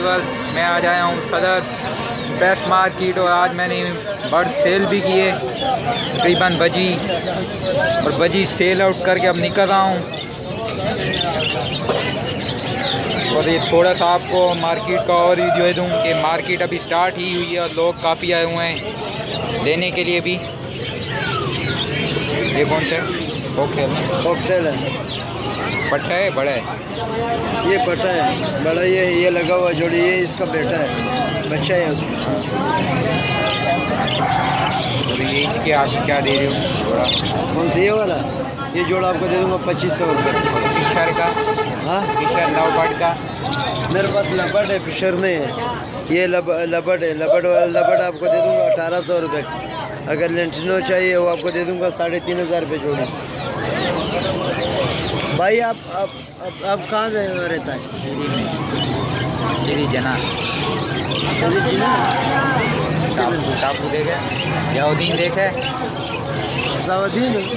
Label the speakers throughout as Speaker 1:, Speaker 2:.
Speaker 1: Viewers, मैं आज आया हूँ सदर बेस्ट मार्केट और आज मैंने बर्ड सेल भी किए तकरीबन बजी, और बजी सेल आउट करके अब निकल रहा हूँ। और ये थोड़ा सा आपको मार्केट का और ही दे दूँ कि मार्केट अभी स्टार्ट ही हुई है और लोग काफ़ी आए हुए हैं लेने के लिए भी। ये कौन सा है?
Speaker 2: बॉक्सेल है।
Speaker 1: पट्टा है, बड़ा है?
Speaker 2: ये पट्टा है, बड़ा ये लगा हुआ जोड़ी, ये इसका बेटा है, बच्चा है उसका।
Speaker 1: और ये इसके आप क्या दे रहे हो जोड़ा?
Speaker 2: कौन सा? ये वाला, ये जोड़ा आपको दे दूँगा 2500 रुपये।
Speaker 1: फिशर का? हाँ, फिशर लवबर्ड का
Speaker 2: मेरे पास लबर्ड है, फिशर नहीं है। ये लबर्ड है, लबर्ड आपको दे दूँगा 1800 रुपये। अगर लेंटिनो चाहिए वो आपको दे दूँगा 3500 रुपये जोड़ी। भाई आप कहाँ में रहता है?
Speaker 1: श्री में, श्री जना। टापू देखे? जियाउद्दीन देखे?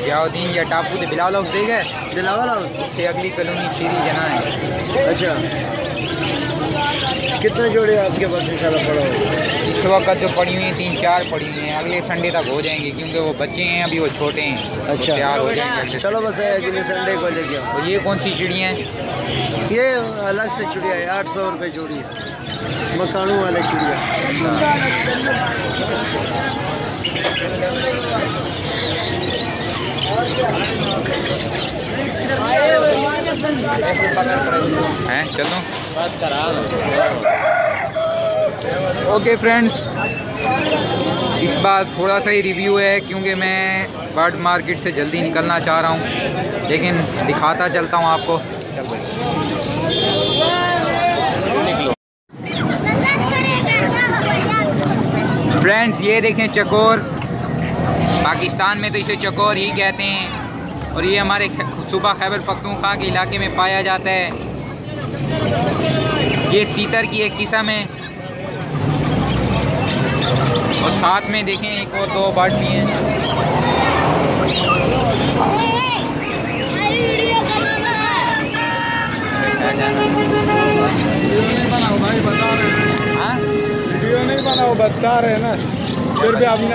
Speaker 1: जियाउद्दीन या टापू दे बिलावल हाउस देखे?
Speaker 2: बिलावल हाउस
Speaker 1: उससे अगली कॉलोनी श्री जना है।
Speaker 2: अच्छा, कितने जोड़े आपके पास इंशाल्लाह पड़ा होगा?
Speaker 1: इस वक्त जो पड़ी हुई हैं 3-4 पड़ी हुई हैं, अगले संडे तक हो जाएंगे क्योंकि वो बच्चे हैं अभी, वो छोटे हैं।
Speaker 2: अच्छा,
Speaker 1: तैयार हो जाएंगे।
Speaker 2: चलो बस अगले संडे को लेके आओ।
Speaker 1: और ये कौन सी चिड़िया हैं?
Speaker 2: ये अलग से चिड़िया है, 800 रुपये जोड़ी है, मकानों वाले चिड़िया।
Speaker 1: हैं चलो बात करा। ओके फ्रेंड्स, इस बार थोड़ा सा ही रिव्यू है क्योंकि मैं बर्ड मार्केट से जल्दी निकलना चाह रहा हूँ, लेकिन दिखाता चलता हूँ आपको। फ्रेंड्स ये देखें चकोर, पाकिस्तान में तो इसे चकोर ही कहते हैं, और ये हमारे सूबा खैबर पख्तूनख्वा के इलाके में पाया जाता है। ये तीतर की एक किस्म है, और साथ में देखें एक और 2 बर्ड भी हैं।
Speaker 2: वीडियो नहीं बनाओ, बता रहे हैं ना, फिर भी आपने